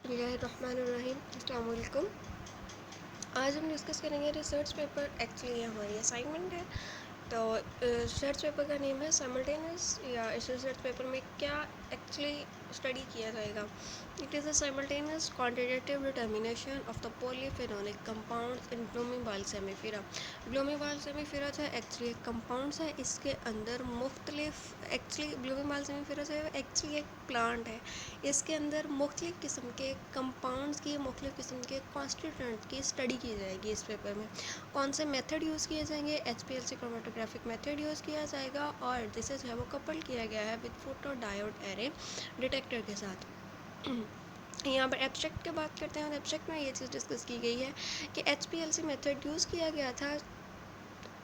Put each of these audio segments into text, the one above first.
बिस्मिल्लाहिर्रहमानिर्रहीम। अस्सलाम वालेकुम। आज हम डिस्कस करेंगे रिसर्च पेपर। एक्चुअली ये हमारी असाइनमेंट है। तो रिसर्च पेपर का नेम है साइमल्टेनियस, या इस रिसर्च पेपर में क्या एक्चुअली स्टडी किया जाएगा। It is a simultaneous quantitative determination of the polyphenolic compounds in Blumea balsamifera. Blumea balsamifera जो है एक्चुअली एक कंपाउंड्स है, इसके अंदर मुख्तलिफ एक्चुअली ब्लूमी-बॉल सेमीफेरा जो है एक्चुअली एक प्लांट है। इसके अंदर मुख्तलिफ़ किस्म के कंपाउंड्स की, मुख्तलिफ़ किस्म के कॉन्स्टिट्यूएंट की स्टडी की जाएगी इस पेपर में। कौन से मेथड यूज़ किए जाएंगे, HPLC क्रोमेटोग्राफिक मेथड यूज़ किया जाएगा, और जिसे जो है वो कपल किया गया है with photo diode array detector के साथ। यहाँ पर एब्स्ट्रैक्ट की बात करते हैं, और एब्स्ट्रैक्ट में ये चीज़ डिस्कस की गई है कि HPLC मेथड यूज़ किया गया था,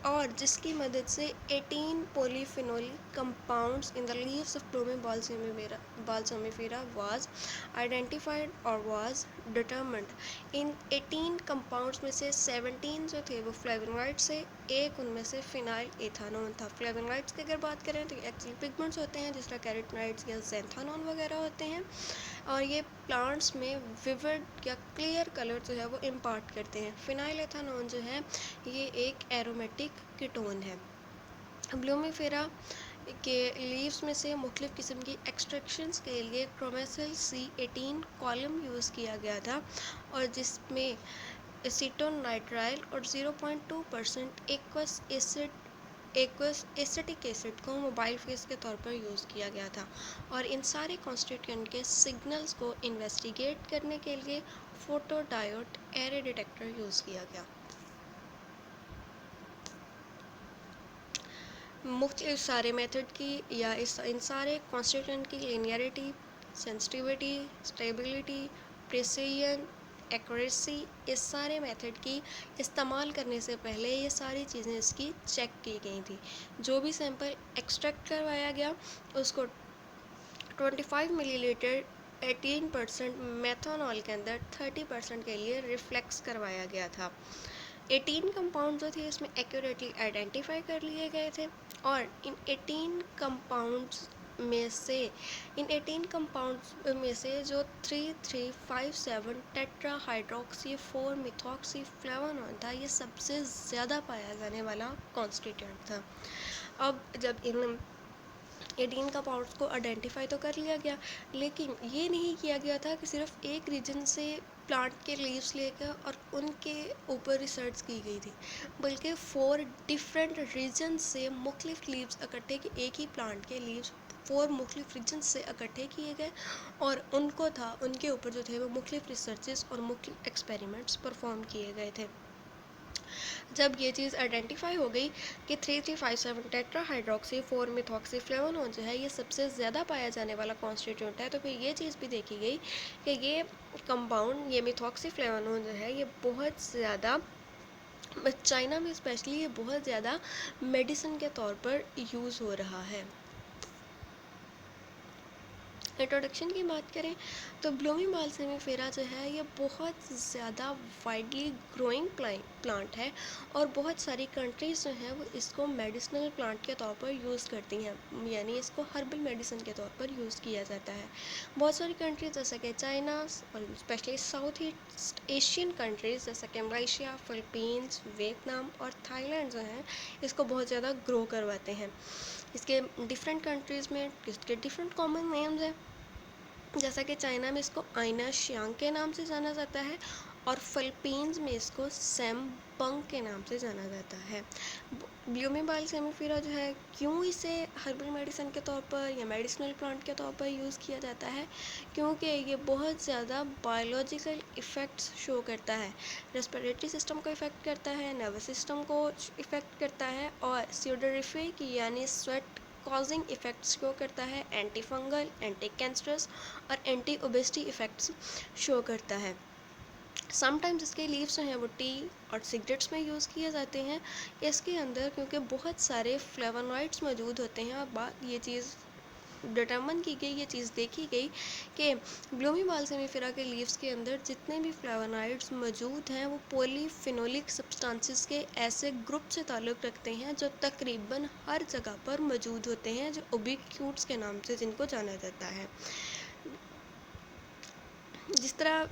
और जिसकी मदद से 18 polyphenolic compounds in the leaves of Blooming-Ball semifera was identified or was determined. In 18 compounds में से 17 जो थे वो फ्लेवोनॉइड्स से, एक उनमें से फिनाइल एथानोन था। फ्लेवोनॉइड्स की अगर बात करें तो एक्चुअली पिगमेंट्स होते हैं, जिस तरह कैरोटीनॉइड्स या ज़ैंथोनॉन वगैरह होते हैं, और ये प्लांट्स में विविड या क्लियर कलर जो है वो इम्पार्ट करते हैं। फिनाइल एथानोन जो है ये एक एरोमेटिक कीटोन है। ब्लूमीफेरा के लीव्स में से मुख्तलिफ़ किस्म की एक्सट्रैक्शंस के लिए क्रोमेसिल C18 कॉलम यूज़ किया गया था, और जिसमें एसीटोन नाइट्राइल और 0.2% एक्वस एसिटिक एसिड को मोबाइल फेस के तौर पर यूज़ किया गया था। और इन सारे कॉन्स्टिट्यूएंट के सिग्नल्स को इन्वेस्टिगेट करने के लिए photo diode array detector use किया गया। मुख्तलिफ सारे मेथड की या इन सारे कॉन्स्टिट्यूएंट की linearity, sensitivity, stability, precision, accuracy, इस सारे मेथड की इस्तेमाल करने से पहले ये सारी चीज़ें इसकी चेक की गई थी। जो भी सैंपल एक्सट्रैक्ट करवाया गया उसको 25 मिलीलीटर 18% मेथनॉल के अंदर 30% के लिए रिफ्लेक्स करवाया गया था। 18 कंपाउंड जो थे इसमें एक्यूरेटली आइडेंटिफाई कर लिए गए थे, और इन 18 कंपाउंड्स में से जो 3357 टेट्रा हाइड्रोक्सी 4 मिथॉक्सी फ्लेवोनॉन था, ये सबसे ज़्यादा पाया जाने वाला कॉन्स्टिट्यूएंट था। अब जब इन 18 कंपाउंड्स को आइडेंटिफाई तो कर लिया गया, लेकिन ये नहीं किया गया था कि सिर्फ एक रीजन से प्लांट के लीव्स लेकर और उनके ऊपर रिसर्च की गई थी, बल्कि 4 डिफरेंट रीजन से मुख्तलिफ लीव्स इकट्ठे की, एक ही प्लांट के लीव्स 4 मुख्तलिफ रीजन से इकट्ठे किए गए, और उनके ऊपर जो थे वो मुख्तलिफ रिसर्चेस और मुख्तलिफ एक्सपेरिमेंट्स परफॉर्म किए गए थे। जब ये चीज़ आइडेंटिफाई हो गई कि 3357 टेट्रा हाइड्रोक्सी 4 मिथॉक्सी फ्लेवोनोन जो है ये सबसे ज़्यादा पाया जाने वाला कॉन्स्टिट्यूएंट है, तो फिर ये चीज़ भी देखी गई कि ये कंपाउंड, ये मिथॉक्सी फ्लेवोनोन जो है ये बहुत ज़्यादा चाइना में स्पेशली ये बहुत ज़्यादा मेडिसिन के तौर पर यूज़ हो रहा है। इंट्रोडक्शन की बात करें तो ब्लूमी-बॉल सेमीफेरा जो है ये बहुत ज़्यादा वाइडली ग्रोइंग प्लांट है, और बहुत सारी कंट्रीज़ जो हैं वो इसको मेडिसिनल प्लांट के तौर पर यूज़ करती हैं, यानी इसको हर्बल मेडिसिन के तौर पर यूज़ किया जाता है। बहुत सारी कंट्रीज़ जैसे कि चाइना और specially south east Asian countries जैसे कि मलेशिया, फिलीपींस, वियतनाम और थाईलैंड जो हैं इसको बहुत ज़्यादा ग्रो करवाते हैं। इसके डिफरेंट कंट्रीज़ में इसके डिफरेंट कॉमन नेम्स हैं, जैसा कि चाइना में इसको आइना शियांग के नाम से जाना जाता है, और फिलीपींस में इसको सैमपंग के नाम से जाना जाता है। ब्लूमी-बॉल सेमीफेरा जो है क्यों इसे हर्बल मेडिसिन के तौर पर या मेडिसिनल प्लांट के तौर पर यूज़ किया जाता है, क्योंकि ये बहुत ज़्यादा बायोलॉजिकल इफ़ेक्ट्स शो करता है। रेस्पिरेटरी सिस्टम को इफ़ेक्ट करता है, नर्वस सिस्टम को इफ़ेक्ट करता है, और स्यूडोरिफिक यानी स्वेट कॉजिंग इफ़ेक्ट्स शो करता है, एंटी फंगल, एंटी कैंसरस और एंटी ओबेसिटी इफ़ेक्ट्स शो करता है। समटाइम्स इसके लीव्स जो हैं वो टी और सिगरेट्स में यूज़ किए जाते हैं। इसके अंदर क्योंकि बहुत सारे फ्लेवोनॉइड्स मौजूद होते हैं, और ये चीज़ डिटर्मन की गई, ये चीज़ देखी गई कि ब्लूमी-बॉल सेमीफेरा के लीव्स के अंदर जितने भी फ्लेवोनॉइड्स मौजूद हैं वो पॉलीफिनोलिक सब्सटेंसेस के ऐसे ग्रुप से ताल्लुक़ रखते हैं जो तकरीबन हर जगह पर मौजूद होते हैं, जो उबिक्यूट्स के नाम से जिनको जाना जाता है। जिस तरह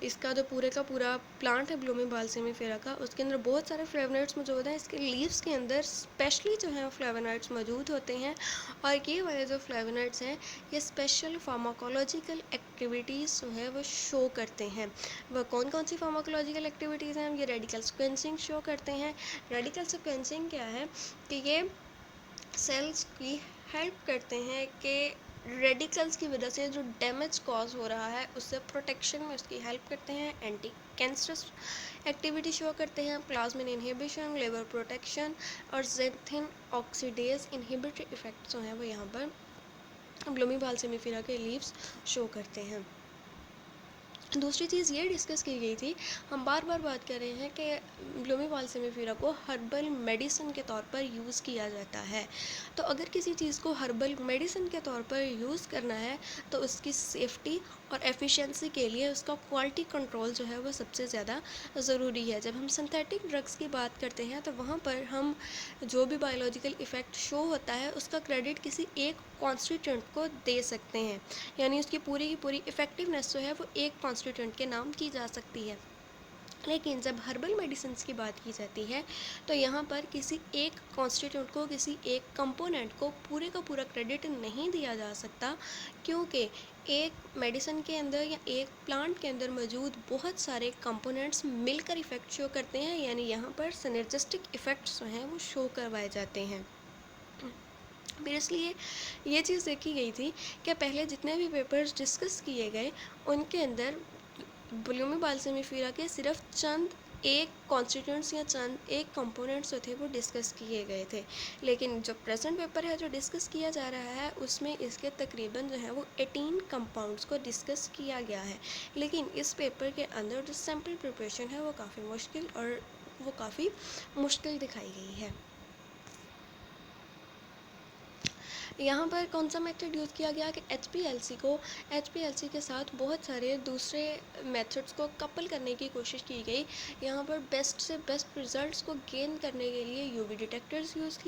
इसका जो पूरे का पूरा प्लांट है ब्लूमी बाल्सेमिफेरा का, उसके अंदर बहुत सारे फ्लेवोनॉइड्स मौजूद हैं। इसके लीव्स के अंदर स्पेशली जो है फ्लेवोनॉइड्स मौजूद होते हैं, और ये वाले जो फ्लेवोनॉइड्स हैं ये स्पेशल फार्माकोलॉजिकल एक्टिविटीज़ जो है वो शो करते हैं। वह कौन कौन सी फार्माकोलॉजिकल एक्टिविटीज़ हैं? ये रेडिकल सीक्वेंसिंग शो करते हैं। रेडिकल सीक्वेंसिंग क्या है कि ये सेल्स की हेल्प करते हैं कि रेडिकल्स की वजह से जो डैमेज कॉज हो रहा है उससे प्रोटेक्शन में उसकी हेल्प करते हैं। एंटी कैंसरस एक्टिविटी शो करते हैं। प्लाज्मिन इनहिबिशन, लिवर प्रोटेक्शन और ज़ैंथिन ऑक्सीडेज इनहिबिटरी इफेक्ट जो हैं वो यहाँ पर ब्लूमी बाल्सेमिफेरा के लीव्स शो करते हैं। दूसरी चीज़ ये डिस्कस की गई थी, हम बार बार बात कर रहे हैं कि ब्लूमी बाल्सेमिफेरा को हर्बल मेडिसिन के तौर पर यूज़ किया जाता है। तो अगर किसी चीज़ को हर्बल मेडिसिन के तौर पर यूज़ करना है तो उसकी सेफ्टी और एफिशिएंसी के लिए उसका क्वालिटी कंट्रोल जो है वो सबसे ज़्यादा ज़रूरी है। जब हम सिंथेटिक ड्रग्स की बात करते हैं तो वहाँ पर हम जो भी बायोलॉजिकल इफ़ेक्ट शो होता है उसका क्रेडिट किसी एक कॉन्स्टिट्यूएंट को दे सकते हैं, यानी उसकी पूरी की पूरी इफ़ेक्टिवनेस जो है वो एक कॉन्स्टिट्यूएंट के नाम की जा सकती है। लेकिन जब हर्बल मेडिसिन की बात की जाती है तो यहाँ पर किसी एक कॉन्स्टिट्यूंट को, किसी एक कंपोनेंट को पूरे का पूरा क्रेडिट नहीं दिया जा सकता, क्योंकि एक मेडिसिन के अंदर या एक प्लांट के अंदर मौजूद बहुत सारे कंपोनेंट्स मिलकर इफ़ेक्ट शो करते हैं, यानी यहाँ पर सिनर्जिस्टिक इफ़ेक्ट्स जो हैं वो शो करवाए जाते हैं। फिर इसलिए ये चीज़ देखी गई थी कि पहले जितने भी पेपर्स डिस्कस किए गए उनके अंदर ब्लूमी बाल्सेमिफेरा के सिर्फ चंद एक कॉन्स्टिट्यूंट्स या चंद एक कंपोनेंट्स जो थे वो डिस्कस किए गए थे। लेकिन जो प्रेजेंट पेपर है जो डिस्कस किया जा रहा है उसमें इसके तकरीबन जो है वो 18 कंपाउंड्स को डिस्कस किया गया है। लेकिन इस पेपर के अंदर जो सैम्पल प्रिपरेशन है वो काफ़ी मुश्किल दिखाई गई है। यहाँ पर कौन सा मेथड यूज़ किया गया कि एच के साथ बहुत सारे दूसरे मेथड्स को कपल करने की कोशिश की गई। यहाँ पर बेस्ट से बेस्ट रिजल्ट्स को गेन करने के लिए यूवी डिटेक्टर्स यूज़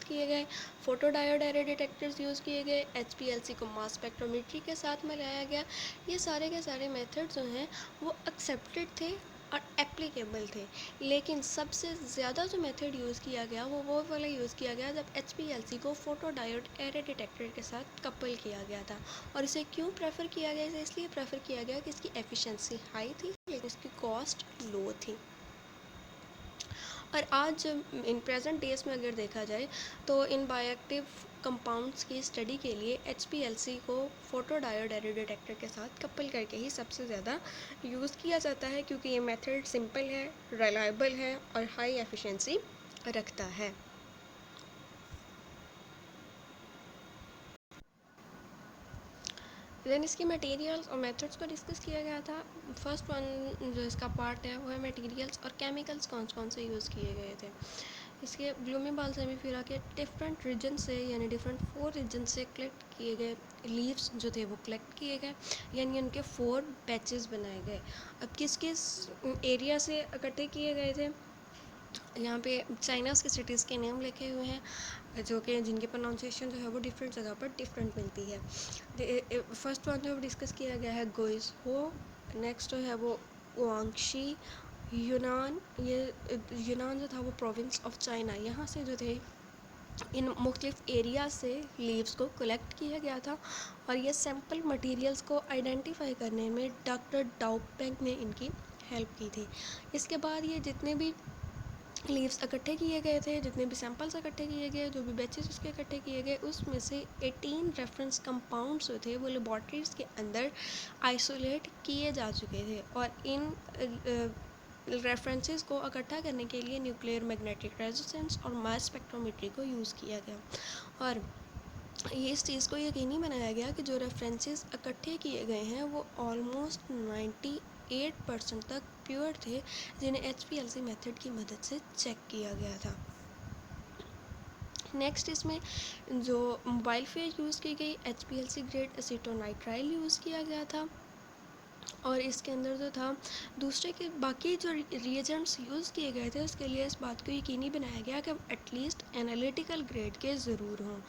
किए गए, photo diode array detectors use किए गए, एचपीएलसी को मास स्पेक्ट्रोमेट्री के साथ मिलाया गया। ये सारे के सारे मेथड जो हैं वो एक्सेप्टेड थे और एप्लीकेबल थे। लेकिन सबसे ज़्यादा जो मेथड यूज़ किया गया वो वाला यूज़ किया गया जब एचपीएलसी को फोटो डायोड एरे डिटेक्टर के साथ कपल किया गया था। और इसे क्यों प्रेफर किया गया? इसे इसलिए प्रेफर किया गया कि इसकी एफिशिएंसी हाई थी लेकिन इसकी कॉस्ट लो थी। और आज इन प्रेजेंट डेज में अगर देखा जाए तो इन बायोएक्टिव कंपाउंड्स की स्टडी के लिए एचपीएलसी को फोटो डायोड एरे डिटेक्टर के साथ कपल करके ही सबसे ज़्यादा यूज़ किया जाता है, क्योंकि ये मेथड सिंपल है, रिलायबल है और हाई एफिशिएंसी रखता है। देन इसकी मटेरियल्स और मेथड्स को डिस्कस किया गया था। फर्स्ट वन जो इसका पार्ट है वो है मटेरियल्स और केमिकल्स कौन कौन से यूज़ किए गए थे। इसके ब्लूमी बाल्सेमिफेरा के डिफरेंट रीजन से, यानी डिफरेंट 4 रीजन से कलेक्ट किए गए लीव्स जो थे वो कलेक्ट किए गए, यानी उनके 4 बैचेस बनाए गए। अब किस किस एरिया से इकट्ठे किए गए थे, यहाँ पे चाइनास के सिटीज़ के नेम लिखे हुए हैं जो कि जिनकी प्रोनाउंसिएशन जो है वो डिफरेंट जगह पर डिफरेंट मिलती है। फर्स्ट वन जो डिस्कस किया गया है गुइज़हो, नेक्स्ट जो है वो गुआंगशी, यूनान जो था वो प्रोविंस ऑफ चाइना, यहाँ से जो थे इन मुख्तलिफ एरिया से लीव्स को कलेक्ट किया गया था। और ये सैम्पल मटेरियल्स को आइडेंटिफाई करने में डॉक्टर डाउपेंग ने इनकी हेल्प की थी। इसके बाद ये जितने भी लीव्स इकट्ठे किए गए थे, जितने भी सैंपल्स इकट्ठे किए गए, जो भी बैचेस उसके इकट्ठे किए गए, उसमें से 18 रेफरेंस कंपाउंड्स जो थे वो लेबॉर्ट्रीज़ के अंदर आइसोलेट किए जा चुके थे। और इन रेफरेंसेस को इकट्ठा करने के लिए न्यूक्लियर मैग्नेटिक रेजोनेंस और मास स्पेक्ट्रोमेट्री को यूज़ किया गया। और ये इस चीज़ को यकीनी बनाया गया कि जो रेफरेंसेस इकट्ठे किए गए हैं वो ऑलमोस्ट 98% तक प्योर थे, जिन्हें एचपीएलसी मेथड की मदद से चेक किया गया था। नेक्स्ट इसमें जो मोबाइल फेज यूज़ की गई, एचपीएलसी ग्रेड एसीटोनाइट्राइल यूज़ किया गया था। और इसके अंदर जो था दूसरे के बाकी जो रिएजेंट्स यूज़ किए गए थे उसके लिए इस बात को यकीनी बनाया गया कि एटलीस्ट एनालिटिकल ग्रेड के ज़रूर हों।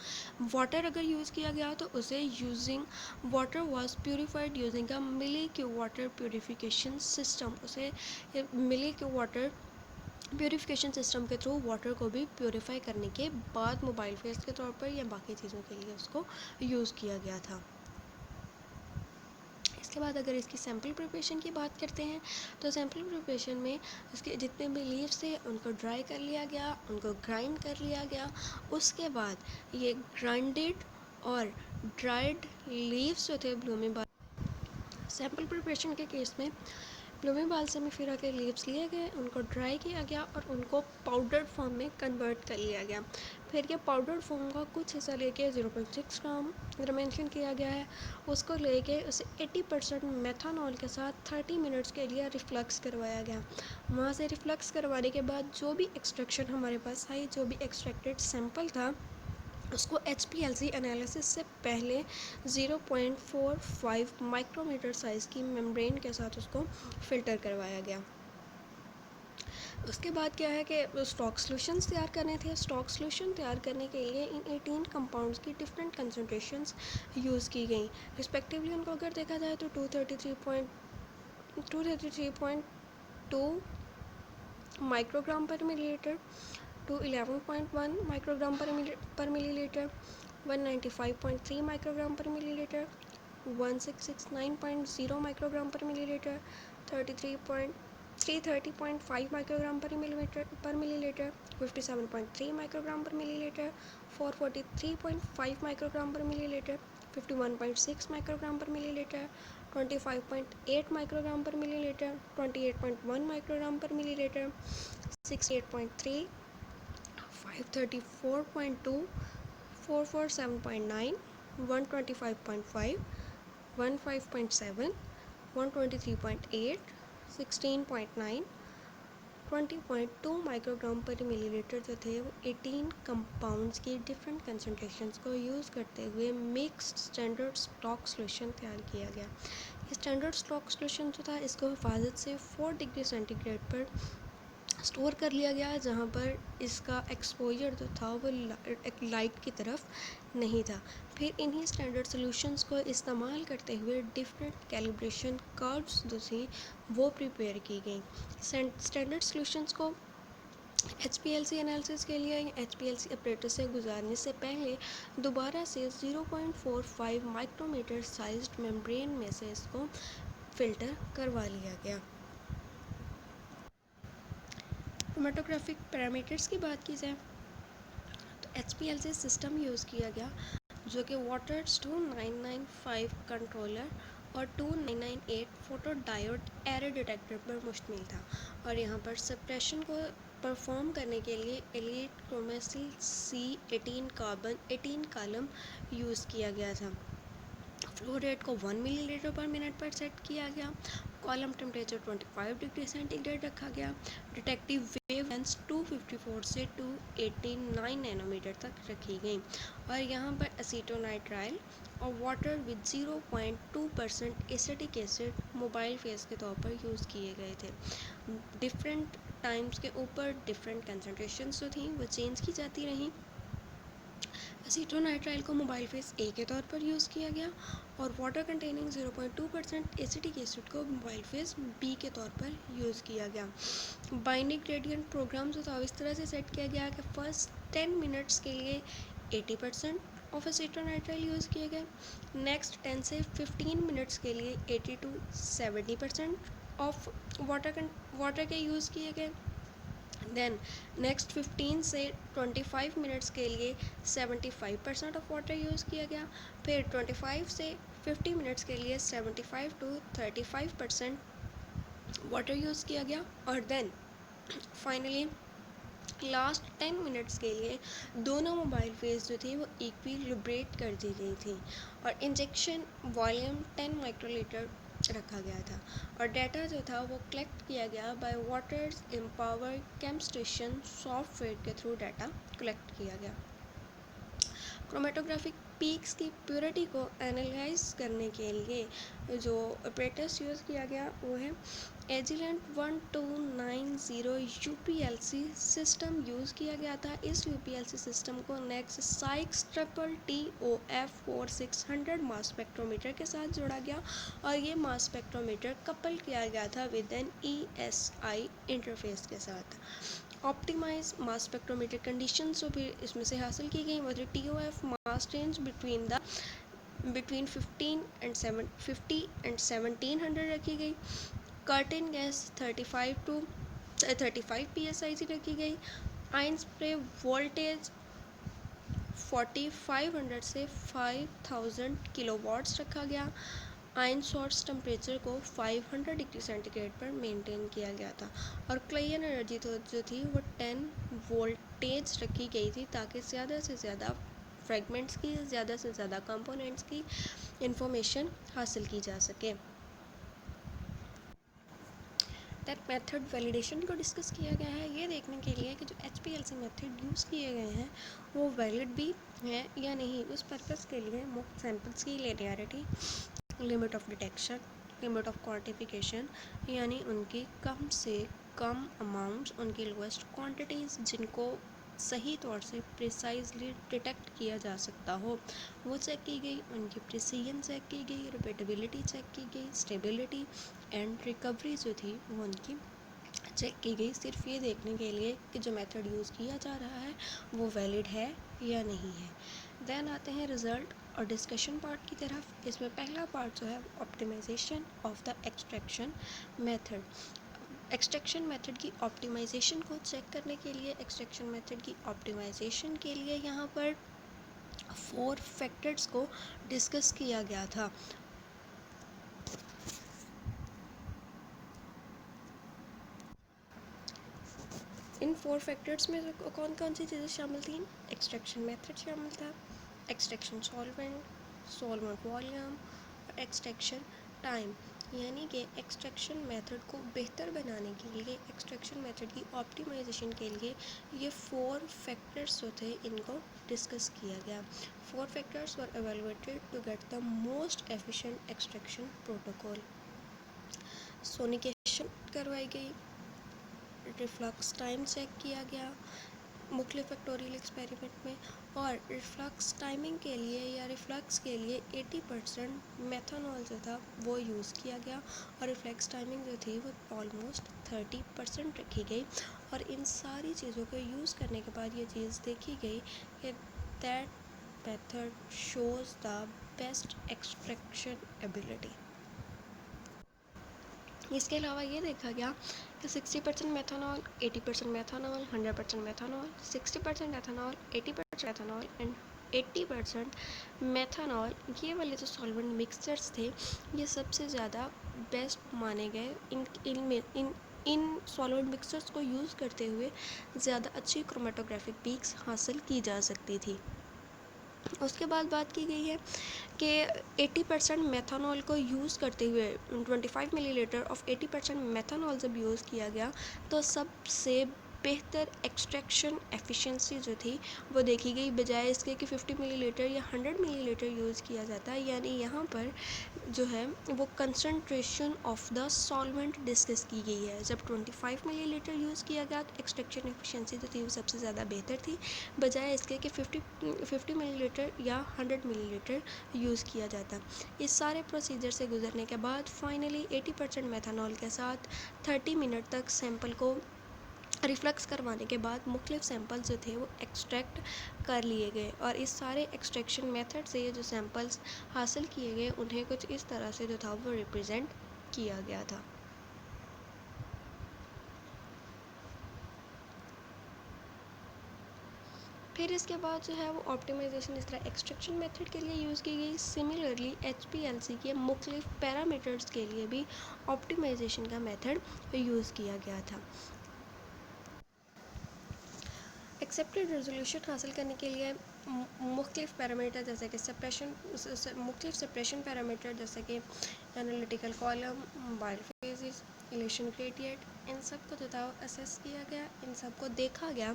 वाटर अगर यूज़ किया गया तो उसे using water was purified using a milk water purification system, उसे मिल्क वाटर प्योरीफिकेशन सिस्टम के थ्रू वाटर को भी प्योरीफाई करने के बाद मोबाइल फेस के तौर पर या बाकी चीज़ों के लिए उसको यूज़ किया गया था। इसके बाद अगर इसकी सैम्पल प्रिपरेशन की बात करते हैं तो सैम्पल प्रिपरेशन में इसके जितने भी लीव्स थे उनको ड्राई कर लिया गया, उनको ग्राइंड कर लिया गया। उसके बाद ये ग्राइंडेड और ड्राइड लीव्स जो थे ब्लूमी बाल, सैम्पल प्रिपरेशन के केस में ब्लूमी बाल्समिफेरा के लीव्स लिए गए, उनको ड्राई किया गया और उनको पाउडर फॉर्म में कन्वर्ट कर लिया गया। फिर ये पाउडर फॉर्म का कुछ हिस्सा लेके 0.6 ग्राम अगर मेंशन किया गया है, उसको लेके उसे 80% मेथानॉल के साथ 30 मिनट्स के लिए रिफ्लक्स करवाया गया। वहाँ से रिफ्लक्स करवाने के बाद जो भी एक्सट्रैक्शन हमारे पास आई, जो भी एक्सट्रैक्टेड सैम्पल था, उसको HPLC एनालिसिस से पहले 0.45 माइक्रोमीटर साइज़ की मेम्ब्रेन के साथ उसको फ़िल्टर करवाया गया। उसके बाद क्या है कि स्टॉक सॉल्यूशंस तैयार करने थे। स्टॉक सॉल्यूशन तैयार करने के लिए इन 18 कंपाउंड्स की डिफरेंट कंसनट्रेशंस यूज़ की गई। रिस्पेक्टिवली उनको अगर देखा जाए तो 233.2 माइक्रोग्राम पर मिलीलीटर, 211.1 माइक्रोग्राम पर मिलीलीटर, 195.3 माइक्रोग्राम पर मिलीलीटर, 1669.0 माइक्रोग्राम पर मिलीलीटर, 330.5 माइक्रोग्राम पर मिलीलीटर, 57.3 माइक्रोग्राम पर मिलीलीटर, 443.5 माइक्रोग्राम पर मिलीलीटर, 51.6 माइक्रोग्राम पर मिलीलीटर, 25.8 माइक्रोग्राम पर मिलीलीटर, 28.1 माइक्रोग्राम पर मिलीलीटर, 68.3, 534.2, 447.9, 125.5, 15.7, 123.8, 16.9, 20.2 माइक्रोग्राम पर मिलीलीटर जो थे वो 18 कंपाउंड्स की डिफरेंट कंसनट्रेशंस को यूज़ करते हुए मिक्स्ड स्टैंडर्ड स्टॉक सॉल्यूशन तैयार किया गया। ये स्टैंडर्ड स्टॉक सॉल्यूशन जो था इसको हिफाजत से 4 डिग्री सेंटीग्रेड पर स्टोर कर लिया गया, जहाँ पर इसका एक्सपोजर जो था वो एक लाइट की तरफ नहीं था। फिर इन्हीं स्टैंडर्ड सॉल्यूशंस को इस्तेमाल करते हुए डिफरेंट कैलिब्रेशन कर्व्स जो थी वो प्रिपेयर की गई। स्टैंडर्ड सॉल्यूशंस को HPLC एनालिसिस के लिए HPLC ऑपरेटर से गुजारने से पहले दोबारा से 0.45 माइक्रोमीटर साइज्ड मेम्ब्रेन में से इसको फ़िल्टर करवा लिया गया। क्रोमेटोग्राफिक पैरामीटर्स की बात की जाए तो HPLC सिस्टम यूज़ किया गया जो कि वाटर्स 2995 कंट्रोलर और 2998 फोटो डायोड एरर डिटेक्टर पर मुश्तमिल था, और यहाँ पर सप्रेशन को परफॉर्म करने के लिए elite Kromasil C18 carbon 18 column use किया गया था। फ्लो रेट को 1 मिलीलीटर पर मिनट पर सेट किया गया। कॉलम टेम्परेचर 25 डिग्री सेंटीग्रेड रखा गया। डिटेक्टिव वेव लेंथ 254 से 289 नैनोमीटर तक रखी गई, और यहाँ पर एसीटोनाइट्राइल और water with 0.2% acetic acid mobile face के तौर पर यूज़ किए गए थे। डिफरेंट टाइम्स के ऊपर डिफरेंट कंसनट्रेशंस जो थी वो चेंज की जाती रहीं। एसीटोनाइट्राइल को मोबाइल फेस ए के तौर पर यूज़ किया गया और वाटर कंटेनिंग 0.2% एसिटिक एसिड को मोबाइल फेस बी के तौर पर यूज़ किया गया। बाइंडिंग ग्रेडियंट प्रोग्राम जो था इस तरह से सेट किया गया कि फर्स्ट 10 मिनट्स के लिए 80% ऑफ एसीटोनाइट्राइल यूज़ किए गए, नेक्स्ट 10 से 15 मिनट्स के लिए 80 to 70% ऑफ वाटर के यूज़ किए गए, देन नेक्स्ट 15 से 25 मिनट्स के लिए 75% ऑफ वाटर यूज़ किया गया, फिर 25 से 50 मिनट्स के लिए 75 to 35% वाटर यूज़ किया गया, और देन फाइनली लास्ट 10 मिनट्स के लिए दोनों मोबाइल फेस जो थी वो इक्विलिब्रेट कर दी गई थी, और इंजेक्शन वॉल्यूम 10 माइक्रोलीटर रखा गया था, और डाटा जो था वो कलेक्ट किया गया बाय वाटर्स एम्पावर केम स्टेशन सॉफ्टवेयर के थ्रू डाटा कलेक्ट किया गया। क्रोमेटोग्राफिक पीक्स की प्योरिटी को एनालाइज करने के लिए जो ऑपरेटर्स यूज़ किया गया वो है एजिलेंट 1290 UPLC सिस्टम यूज़ किया गया था। इस UPLC सिस्टम को नेक्स्ट साइक्स ट्रिपल TOF 4600 मास स्पेक्ट्रोमीटर के साथ जोड़ा गया और ये मास स्पेक्ट्रोमीटर कपल किया गया था विद एन ESI इंटरफेस के साथ। ऑप्टिमाइज मास स्पेक्ट्रोमीटर कंडीशन जो भी इसमें से हासिल की गई वो थी TOF mass range between 50 and 1700 रखी गई। कर्टेन गैस 35 PSI रखी गई। आयन स्प्रे वोल्टेज 4500 से 5000 किलोवाट्स रखा गया। आयन सोर्स टेम्परेचर को 500 डिग्री सेंटीग्रेड पर मेंटेन किया गया था और क्लाइन एनर्जी जो थी वो 10 वोल्टेज रखी गई थी ताकि ज़्यादा से ज़्यादा फ्रेगमेंट्स की, ज़्यादा से ज़्यादा कंपोनेंट्स की इंफॉर्मेशन हासिल की जा सके। दैट मेथड वैलिडेशन को डिस्कस किया गया है ये देखने के लिए कि जो HPLC मेथड यूज़ किए गए हैं वो वैलिड भी हैं या नहीं। उस पर्पज़ के लिए मुफ्त सैम्पल्स की linearity, limit of detection, limit of quantification यानी उनकी कम से कम अमाउंट्स, उनकी लोएस्ट क्वांटिटीज़ जिनको सही तौर से प्रिसाइजली डिटेक्ट किया जा सकता हो वो चेक की गई। उनकी प्रिसीजन चेक की गई, रिपीटेबिलिटी चेक की गई, स्टेबिलिटी एंड रिकवरी जो थी वो उनकी चेक की गई, सिर्फ ये देखने के लिए कि जो मेथड यूज़ किया जा रहा है वो वैलिड है या नहीं है। देन आते हैं रिज़ल्ट और डिस्कशन पार्ट की तरफ। इसमें पहला पार्ट जो है optimization of the extraction method. Extraction method की ऑप्टिमाइजेशन को चेक करने के लिए, एक्सट्रैक्शन मेथड की ऑप्टिमाइजेशन के लिए यहाँ पर 4 फैक्टर्स को डिस्कस किया गया था। इन 4 फैक्टर्स में कौन कौन सी चीज़ें शामिल थी? एक्सट्रैक्शन मेथड शामिल था, एक्सट्रैक्शन सॉल्वेंट वॉल्यूम और एक्सट्रैक्शन टाइम। यानी कि एक्सट्रैक्शन मेथड को बेहतर बनाने के लिए, एक्सट्रैक्शन मेथड की ऑप्टिमाइजेशन के लिए ये 4 फैक्टर्स जो थे इनको डिस्कस किया गया। 4 factors were evaluated to get the most efficient extraction protocol. Sonication करवाई गई, रिफ्लक्स टाइम चेक किया गया मुख्तलिफ फैक्टोरियल एक्सपेरिमेंट में, और रिफ्लक्स टाइमिंग के लिए या रिफ्लक्स के लिए 80% मेथनॉल जो था वो यूज़ किया गया और रिफ्लक्स टाइमिंग जो थी वो ऑलमोस्ट 30% रखी गई। और इन सारी चीज़ों को यूज़ करने के बाद ये चीज़ देखी गई कि that method shows the best extraction ability. इसके अलावा ये देखा गया कि 60% methanol, 80% methanol, 100% methanol, 60% ethanol, 80% ethanol and 80% methanol, ये वाले जो सॉल्वेंट मिक्सचर्स थे ये सबसे ज़्यादा बेस्ट माने गए। इन सॉल्वेंट मिक्सचर्स को यूज़ करते हुए ज़्यादा अच्छी क्रोमेटोग्राफिक पीक्स हासिल की जा सकती थी। उसके बाद बात की गई है कि 80% मेथनॉल को यूज़ करते हुए 25 मिलीलीटर ऑफ 80% मेथनॉल जब यूज़ किया गया तो सबसे बेहतर एक्सट्रैक्शन एफिशिएंसी जो थी वो देखी गई, बजाय इसके कि 50 मिलीलीटर या 100 मिलीलीटर यूज़ किया जाता है। यानी यहाँ पर जो है वो concentration of the solvent discuss की गई है। जब 25 मिलीलीटर यूज़ किया गया तो एक्सट्रैक्शन एफिशिएंसी जो थी वो सबसे ज़्यादा बेहतर थी, बजाय इसके कि 50 मिलीलीटर या 100 मिलीलीटर यूज़ किया जाता। इस सारे प्रोसीजर से गुजरने के बाद फाइनली 80% मेथनॉल के साथ 30 मिनट तक सैंपल को रिफ्लक्स करवाने के बाद मुख्तलिफ सैंपल्स जो थे वो एक्सट्रैक्ट कर लिए गए और इस सारे एक्सट्रैक्शन मेथड से ये जो सैंपल्स हासिल किए गए उन्हें कुछ इस तरह से जो था वो रिप्रेजेंट किया गया था। फिर इसके बाद जो है वो ऑप्टिमाइजेशन इस तरह एक्सट्रैक्शन मेथड के लिए यूज़ की गई। सिमिलरली HPLC के मुख्तलिफ पैरामीटर्स के लिए भी ऑप्टिमाइजेशन का मेथड यूज़ किया गया था। एक्सेप्टेड रेजोल्यूशन हासिल करने के लिए मुख्तलिफ पैरामीटर जैसे कि मुख्तलिफ सेपरेशन पैरामीटर जैसे कि एनालिटिकल कॉलम, बायोफेजेस, इलेशन ग्रेडियंट, इन सब को जो था असेस किया गया। इन सब को देखा गया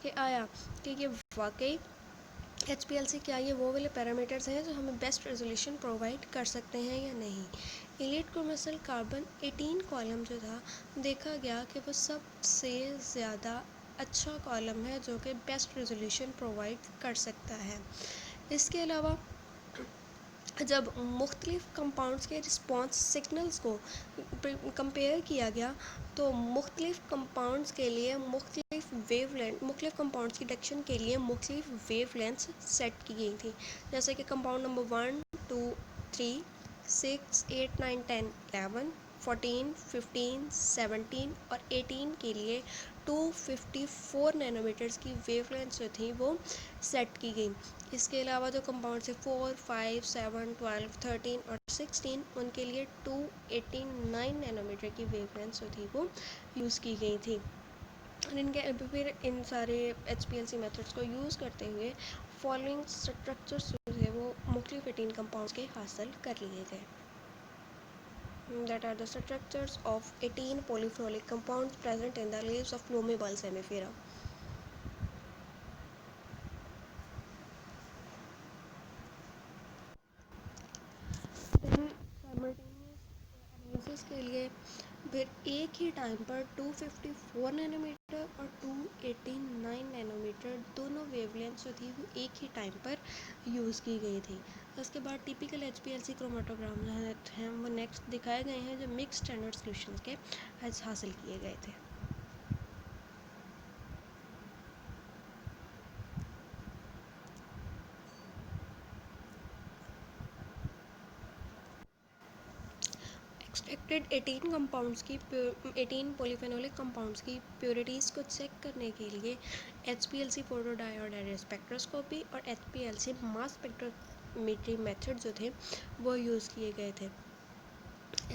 कि आया कि ये वाकई HPLC क्या ये वो वाले पैरामीटर्स हैं जो हमें बेस्ट रेजोल्यूशन प्रोवाइड कर सकते हैं या नहीं। इलीट कमर्शियल कार्बन 18 कॉलम जो था, देखा गया कि वो सबसे ज़्यादा अच्छा कॉलम है जो कि बेस्ट रेजोल्यूशन प्रोवाइड कर सकता है। इसके अलावा जब मुख्तलिफ़ कंपाउंड्स के रिस्पॉन्स सिग्नल्स को कंपेयर किया गया तो मुख्तलिफ़ कंपाउंड्स के लिए मुख्तलिफ़ वेवलेंथ, मुख्तलिफ़ कंपाउंड्स की डिटेक्शन के लिए मुख्तलिफ़ वेवलेंथ्स सेट की गई थी। जैसे कि कंपाउंड नंबर 1, 2, 3, 6, 8, 9, 10, 11, 14, 15, 17 और 18 के लिए 254 नैनोमीटर्स की वेवलेंथ जो थी वो सेट की गई। इसके अलावा जो कंपाउंड से 4, 5, 7, 12, 13 और 16 उनके लिए 289 नैनोमीटर की वेवलेंथ जो थी वो यूज़ की गई थी। और इनके फिर इन सारे HPLC मेथड्स को यूज़ करते हुए फॉलोइंग स्ट्रक्चर्स जो है वो मुख्तलिफ 18 कंपाउंड्स के हासिल कर लिए गए। That are the structures of 18 polyphenolic compounds present in the leaves of Plume Balsamifera. Analysis के लिए फिर एक ही टाइम पर 254 नैनोमीटर और 289 नैनोमीटर दोनों वेवलेंथ जो थी वो एक ही टाइम पर यूज़ की गई थी। उसके बाद टिपिकल HPLC क्रोमेटोग्राम जो हैं वो नेक्स्ट दिखाए गए हैं जो मिक्स स्टैंडर्ड सॉल्यूशंस के हासिल किए गए थे। एक्सट्रैक्टेड 18 कंपाउंड्स की 18 पॉलीफेनोलिक कंपाउंड्स की प्योरिटीज़ को चेक करने के लिए HPLC फोटोडायोडाइड स्पेक्ट्रोस्कोपी और HPLC मास स्पेक्ट्रोमेट्री मेथड जो थे वो यूज़ किए गए थे।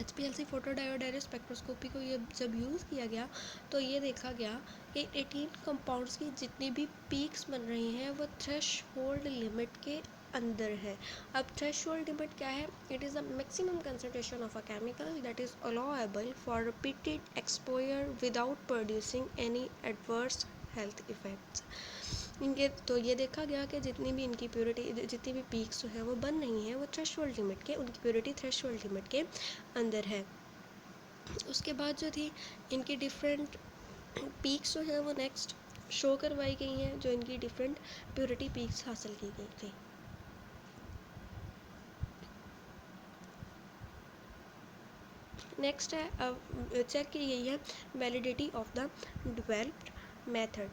HPLC फोटोडायोडाइड स्पेक्ट्रोस्कोपी को ये जब यूज़ किया गया तो ये देखा गया कि 18 कंपाउंड्स की जितनी भी पीक्स बन रही हैं वो थ्रेशहोल्ड लिमिट के अंदर है। अब थ्रेशहोल्ड लिमिट क्या है? It is the maximum concentration of a chemical that is allowable for repeated exposure without producing any adverse health effects. इनके तो ये देखा गया कि जितनी भी इनकी प्योरिटी, जितनी भी पीक्स जो है वो बन रही हैं वो थ्रेशहोल्ड लिमिट के, उनकी प्योरिटी थ्रेशहोल्ड लिमिट के अंदर है। उसके बाद जो थी इनकी डिफरेंट पीक्स जो है वो नेक्स्ट शो करवाई गई हैं जो इनकी डिफरेंट प्योरिटी पीक्स हासिल की गई थी। नेक्स्ट है चेक की गई है validity of the developed method.